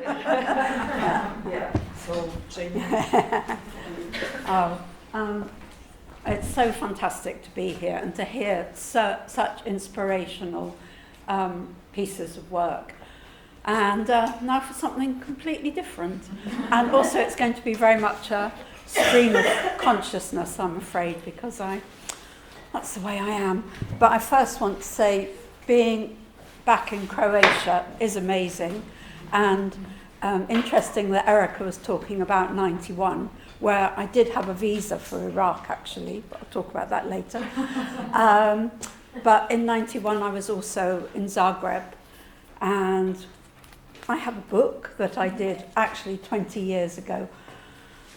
Yeah. So, Jamie. It's so fantastic to be here and to hear such inspirational pieces of work. And now for something completely different. And also it's going to be very much a stream of consciousness, I'm afraid, because that's the way I am. But I first want to say being back in Croatia is amazing. And interesting that Erica was talking about 91, where I did have a visa for Iraq, actually, but I'll talk about that later. But in 91, I was also in Zagreb, and I have a book that I did actually 20 years ago.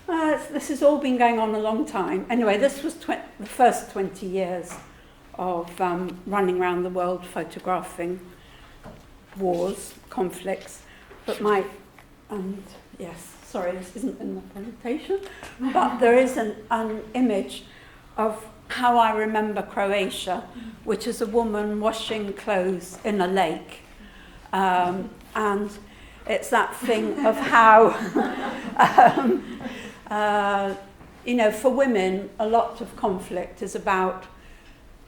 This has all been going on a long time. Anyway, this was the first 20 years of running around the world photographing wars, conflicts. But yes, sorry, this isn't in the presentation, but there is an image of how I remember Croatia, which is a woman washing clothes in a lake. And it's that thing of how, for women, a lot of conflict is about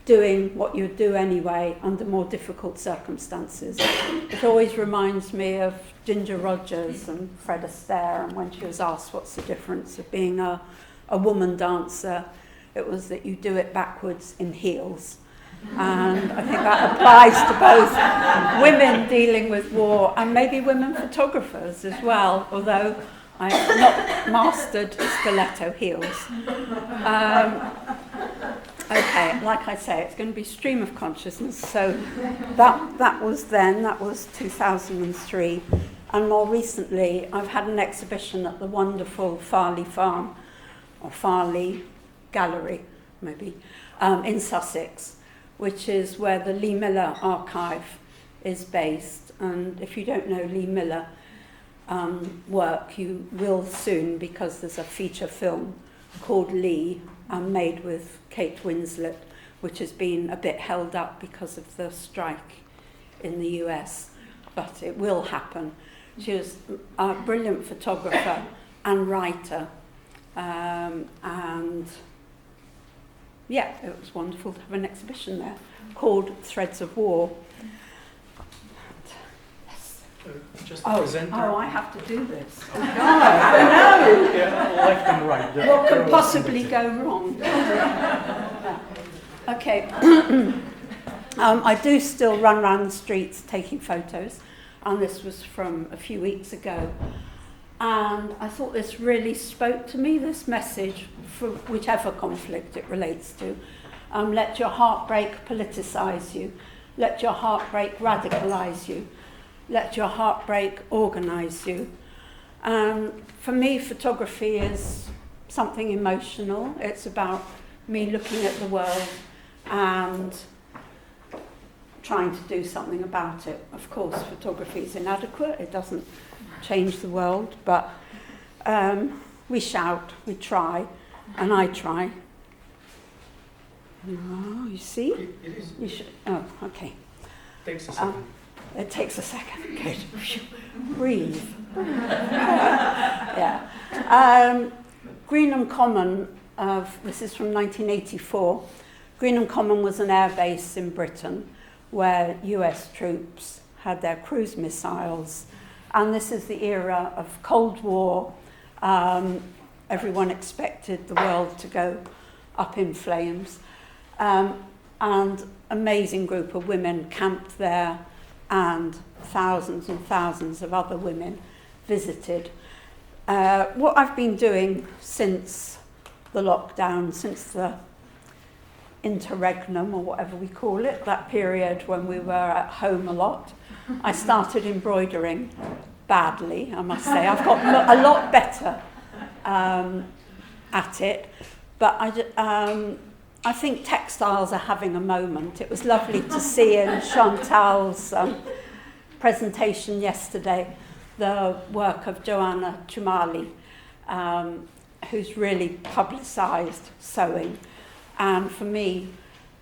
doing what you do anyway under more difficult circumstances. It always reminds me of Ginger Rogers and Fred Astaire, and when she was asked what's the difference of being a woman dancer, it was that you do it backwards in heels. And I think that applies to both women dealing with war and maybe women photographers as well, although I have not mastered stiletto heels. Okay, like I say, it's going to be stream of consciousness. So that was then, that was 2003. And more recently, I've had an exhibition at the wonderful Farley Farm, or Farley Gallery, maybe, in Sussex, which is where the Lee Miller archive is based. And if you don't know Lee Miller work, you will soon, because there's a feature film called Lee, made with Kate Winslet, which has been a bit held up because of the strike in the US, but it will happen. She was a brilliant photographer and writer, and yeah, it was wonderful to have an exhibition there called Threads of War. Just the presenter. I have to do this. Oh, no! Yeah, left and right. What could possibly go wrong? Okay. I do still run around the streets taking photos, and this was from a few weeks ago. And I thought this really spoke to me, this message, for whichever conflict it relates to. Let your heartbreak politicize you. Let your heartbreak radicalize you. Let your heartbreak organize you. For me, photography is something emotional. It's about me looking at the world and trying to do something about it. Of course, photography is inadequate. It doesn't change the world, but we shout, we try, and I try. Oh, you see? It is. You should. Oh, okay. Takes a second. It takes a second. Good. Breathe. Yeah. Greenham Common, this is from 1984. Greenham Common was an air base in Britain where US troops had their cruise missiles. And this is the era of Cold War. Everyone expected the world to go up in flames. And amazing group of women camped there, and thousands of other women visited. What I've been doing since the lockdown, since the interregnum, or whatever we call it, that period when we were at home a lot, I started embroidering badly, I must say. I've got a lot better at it, but I think textiles are having a moment. It was lovely to see in Chantal's presentation yesterday the work of Joanna Chumali, who's really publicised sewing. And for me,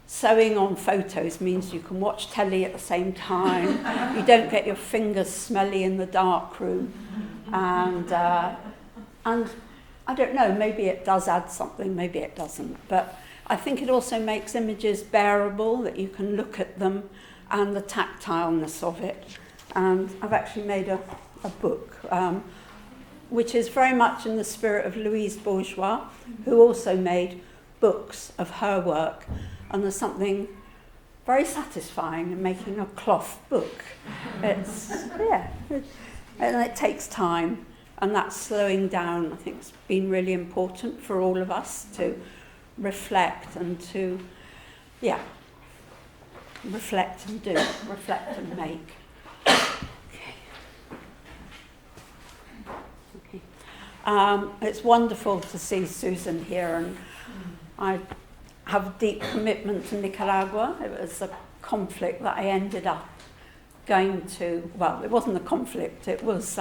sewing on photos means you can watch telly at the same time. You don't get your fingers smelly in the dark room. And I don't know, maybe it does add something, maybe it doesn't. But I think it also makes images bearable, that you can look at them, and the tactileness of it. And I've actually made a book, which is very much in the spirit of Louise Bourgeois, who also made books of her work. And there's something very satisfying in making a cloth book. It's, and it takes time. And that slowing down, I think, has been really important for all of us to reflect and to, reflect and do, reflect and make. Okay. It's wonderful to see Susan here, and I have a deep commitment to Nicaragua. It was a conflict that I ended up going to, well, it wasn't a conflict, it was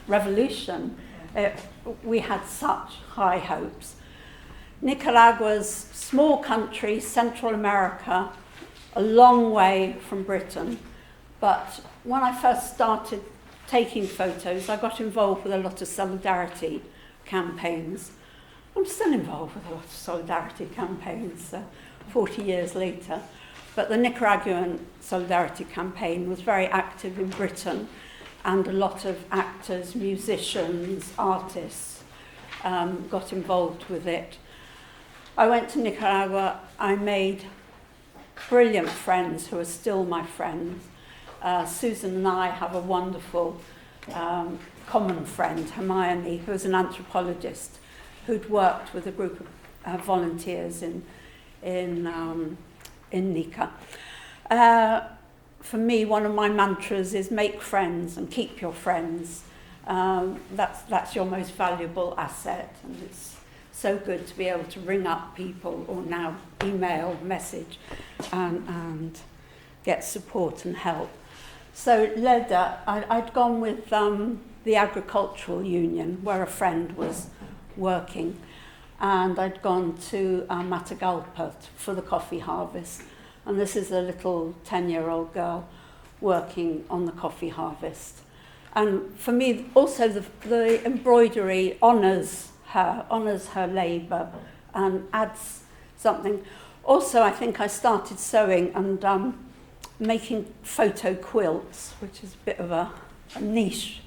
revolution. We had such high hopes. Nicaragua's small country, Central America, a long way from Britain. But when I first started taking photos, I got involved with a lot of solidarity campaigns. I'm still involved with a lot of solidarity campaigns 40 years later. But the Nicaraguan Solidarity Campaign was very active in Britain, and a lot of actors, musicians, artists got involved with it. I went to Nicaragua. I made brilliant friends who are still my friends. Susan and I have a wonderful common friend, Hermione, who's an anthropologist who'd worked with a group of volunteers in Nika. For me, one of my mantras is make friends and keep your friends. That's your most valuable asset, and it's so good to be able to ring up people, or now email, message, and get support and help. So Leda, I'd gone with the Agricultural Union, where a friend was working, and I'd gone to Matagalpa for the coffee harvest. And this is a little 10-year-old girl working on the coffee harvest. And for me, also the embroidery honours her labour and adds something. Also, I think I started sewing and making photo quilts, which is a bit of a niche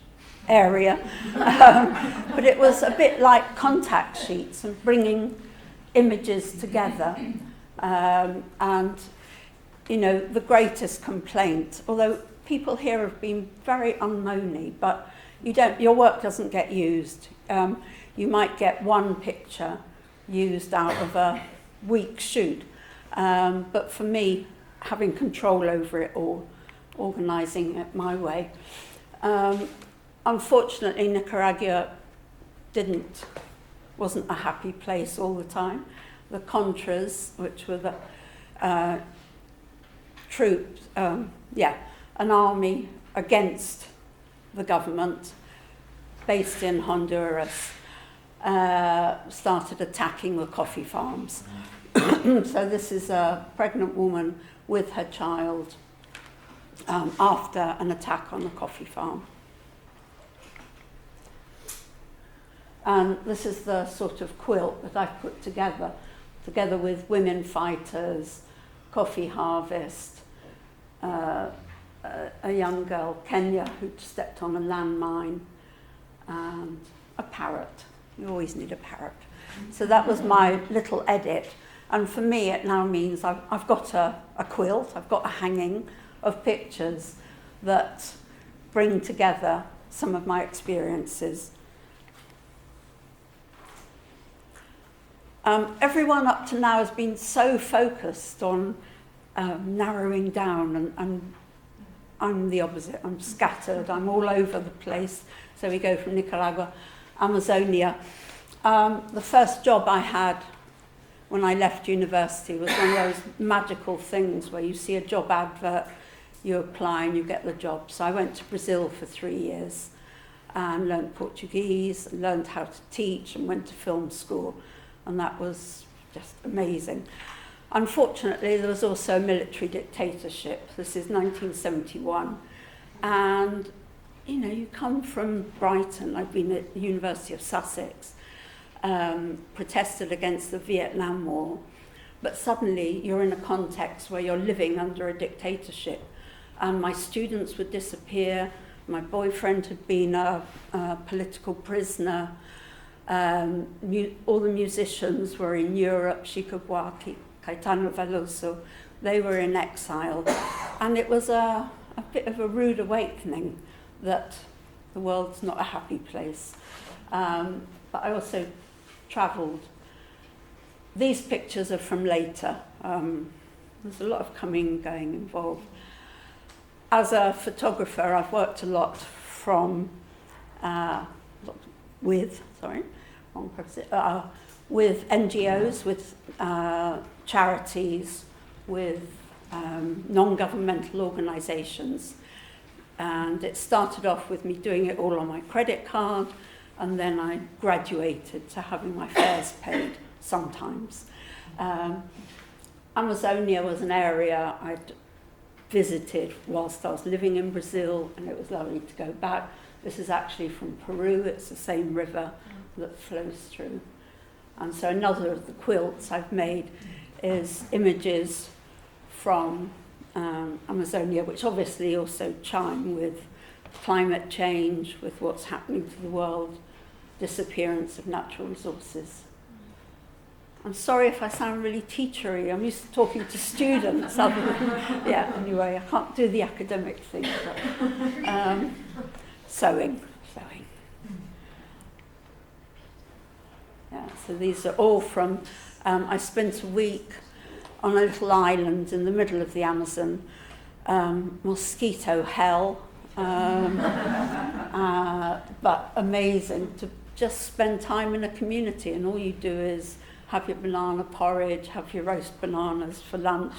area. But it was a bit like contact sheets and bringing images together. And, you know, the greatest complaint, although people here have been very unmoany, but your work doesn't get used. You might get one picture used out of a week's shoot. But for me, having control over it all, organising it my way. Unfortunately, Nicaragua wasn't a happy place all the time. The Contras, which were the troops, an army against the government based in Honduras, started attacking the coffee farms. So this is a pregnant woman with her child after an attack on the coffee farm. And this is the sort of quilt that I've put together with women fighters, coffee harvest, a young girl, Kenya, who'd stepped on a landmine, and a parrot. You always need a parrot. So that was my little edit. And for me, it now means I've got a quilt, I've got a hanging of pictures that bring together some of my experiences. Everyone up to now has been so focused on narrowing down, and I'm the opposite. I'm scattered, I'm all over the place. So we go from Nicaragua, Amazonia. The first job I had when I left university was one of those magical things where you see a job advert, you apply and you get the job. So I went to Brazil for 3 years and learned Portuguese, and learned how to teach, and went to film school. And that was just amazing. Unfortunately, there was also a military dictatorship. This is 1971. And, you know, you come from Brighton. I've been at the University of Sussex, protested against the Vietnam War. But suddenly you're in a context where you're living under a dictatorship. And my students would disappear. My boyfriend had been a political prisoner. All the musicians were in Europe. Chico Buarque, Caetano Veloso, they were in exile. And it was a bit of a rude awakening that the world's not a happy place. But I also travelled. These pictures are from later. There's a lot of coming and going involved. As a photographer, I've worked a lot with NGOs, with charities, with non-governmental organisations. And it started off with me doing it all on my credit card, and then I graduated to having my fares paid sometimes. Amazonia was an area I'd visited whilst I was living in Brazil, and it was lovely to go back. This is actually from Peru. It's the same river that flows through. And so another of the quilts I've made is images from Amazonia, which obviously also chime with climate change, with what's happening to the world, disappearance of natural resources. I'm sorry if I sound really teachery. I'm used to talking to students. Anyway, I can't do the academic thing. But, sewing. Yeah, so these are all from, I spent a week on a little island in the middle of the Amazon, mosquito hell, but amazing to just spend time in a community, and all you do is have your banana porridge, have your roast bananas for lunch,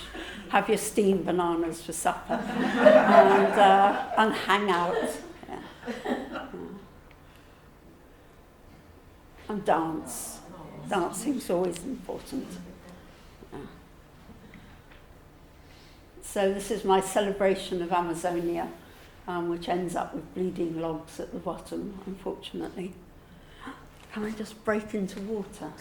have your steamed bananas for supper, and hang out. Yeah. And dance. Dancing's always important. Yeah. So this is my celebration of Amazonia, which ends up with bleeding logs at the bottom, unfortunately. Can I just break into water?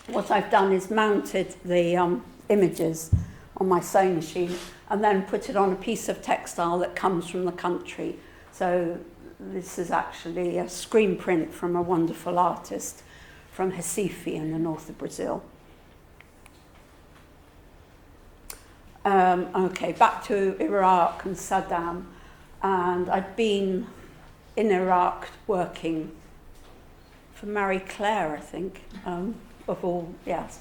What I've done is mounted the images on my sewing machine and then put it on a piece of textile that comes from the country. So this is actually a screen print from a wonderful artist from Recife in the north of Brazil. Okay, back to Iraq and Saddam. And I'd been in Iraq working for Marie Claire, I think, of all, yes.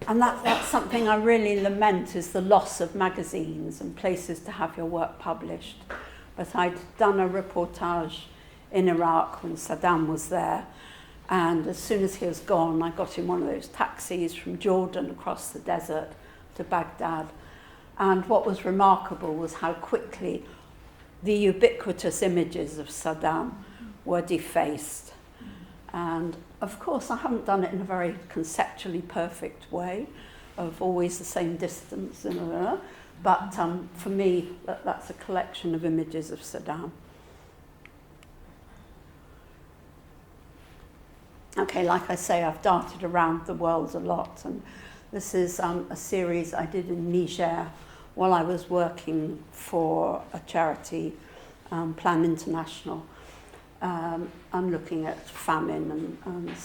And that's something I really lament, is the loss of magazines and places to have your work published. But I'd done a reportage in Iraq when Saddam was there, and as soon as he was gone, I got in one of those taxis from Jordan across the desert to Baghdad. And what was remarkable was how quickly the ubiquitous images of Saddam were defaced. And of course, I haven't done it in a very conceptually perfect way, of always the same distance, but for me, that's a collection of images of Saddam. Okay, like I say, I've darted around the world a lot, and this is a series I did in Niger while I was working for a charity, Plan International. I'm looking at famine and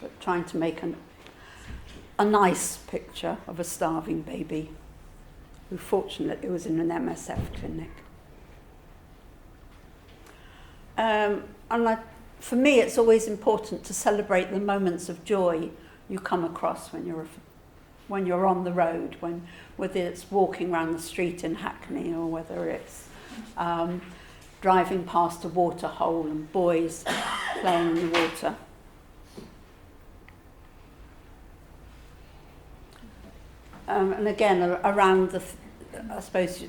but trying to make a nice picture of a starving baby who fortunately was in an MSF clinic. For me, it's always important to celebrate the moments of joy you come across when you're on the road, whether it's walking around the street in Hackney or whether it's driving past a water hole and boys playing in the water. And again, around I suppose,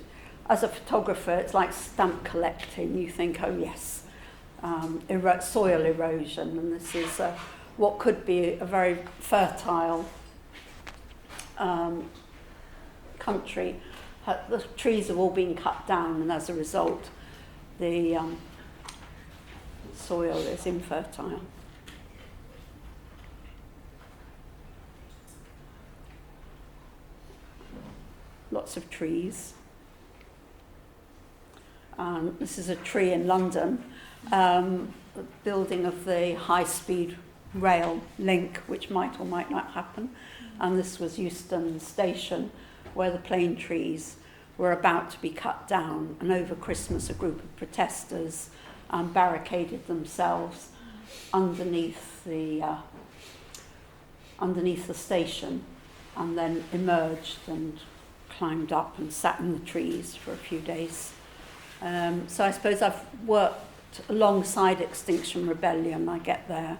as a photographer, it's like stamp collecting. You think, oh yes, soil erosion, and this is what could be a very fertile country. The trees have all been cut down, and as a result, the soil is infertile. Lots of trees. This is a tree in London, the building of the high-speed rail link, which might or might not happen. And this was Euston Station, where the plane trees were about to be cut down. And over Christmas, a group of protesters barricaded themselves underneath the station, and then emerged and climbed up and sat in the trees for a few days. So I suppose I've worked alongside Extinction Rebellion. I get their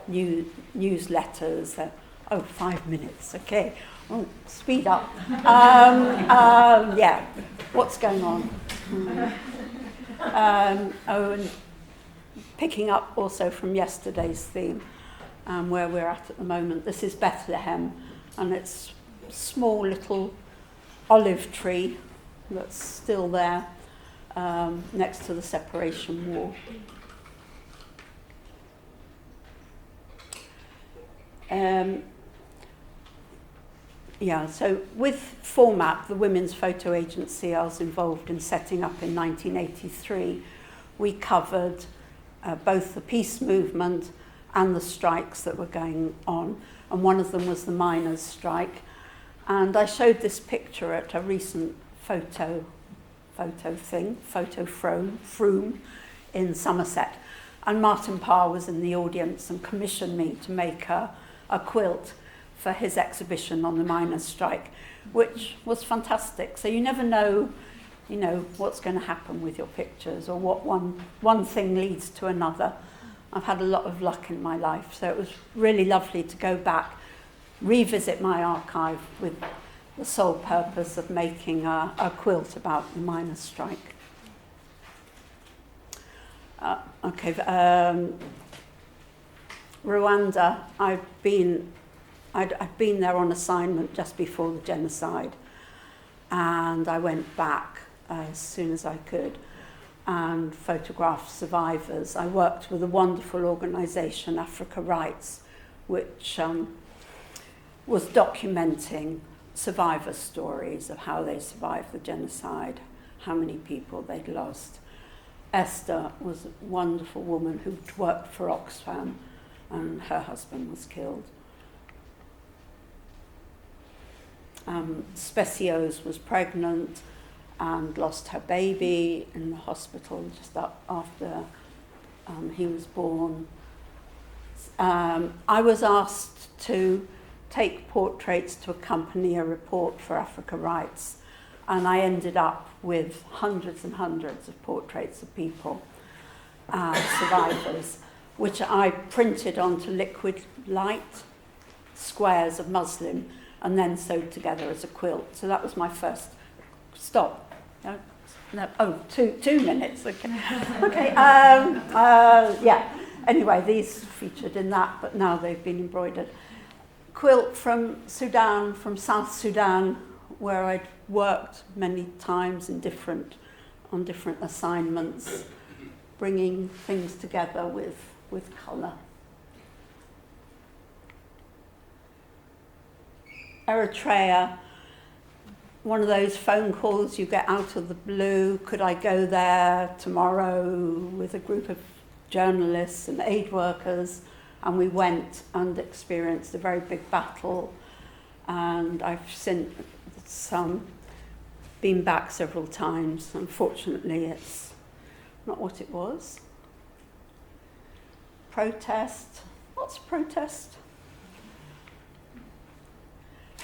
newsletters. 5 minutes, okay. Oh, speed up. Yeah, what's going on? And picking up also from yesterday's theme, where we're at the moment. This is Bethlehem, and it's a small little olive tree that's still there next to the separation wall. So with Format, the women's photo agency I was involved in setting up in 1983, we covered both the peace movement and the strikes that were going on, and one of them was the miners' strike. And I showed this picture at a recent photo froom in Somerset, and Martin Parr was in the audience and commissioned me to make a quilt for his exhibition on the miners' strike, which was fantastic. So you never know, what's going to happen with your pictures, or what one thing leads to another. I've had a lot of luck in my life, so it was really lovely to go back, revisit my archive with the sole purpose of making a quilt about the miners' strike. Rwanda, I'd been there on assignment just before the genocide, and I went back as soon as I could and photographed survivors. I worked with a wonderful organisation, Africa Rights, which was documenting survivor stories of how they survived the genocide, how many people they'd lost. Esther was a wonderful woman who'd worked for Oxfam, and her husband was killed. Specios was pregnant and lost her baby in the hospital just after he was born. I was asked to take portraits to accompany a report for Africa Rights, and I ended up with hundreds and hundreds of portraits of people, survivors, which I printed onto liquid light squares of muslin and then sewed together as a quilt. So that was my first stop. No, 2 minutes. Okay. Anyway, these featured in that, but now they've been embroidered. Quilt from Sudan, from South Sudan, where I'd worked many times on different assignments, bringing things together with colour. Eritrea, one of those phone calls you get out of the blue. Could I go there tomorrow with a group of journalists and aid workers? And we went and experienced a very big battle. And I've since been back several times. Unfortunately, it's not what it was. Protest. What's protest?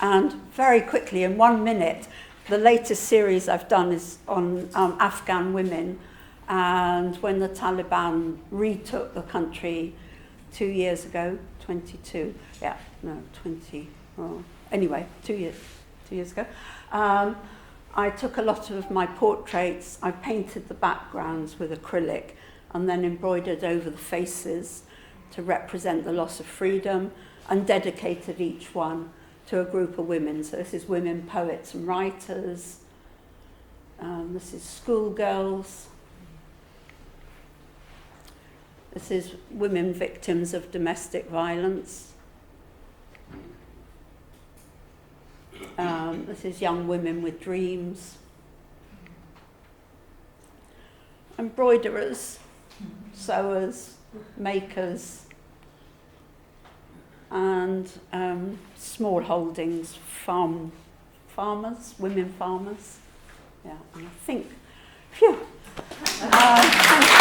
And very quickly, in 1 minute, the latest series I've done is on Afghan women. And when the Taliban retook the country 2 years ago, 22, 2 years ago, I took a lot of my portraits, I painted the backgrounds with acrylic, and then embroidered over the faces to represent the loss of freedom, and dedicated each one to a group of women. So this is women poets and writers. This is schoolgirls. This is women victims of domestic violence. This is young women with dreams. Embroiderers, sewers, makers, and small holdings, farmers, women farmers. Yeah, and I think, phew. Thank you.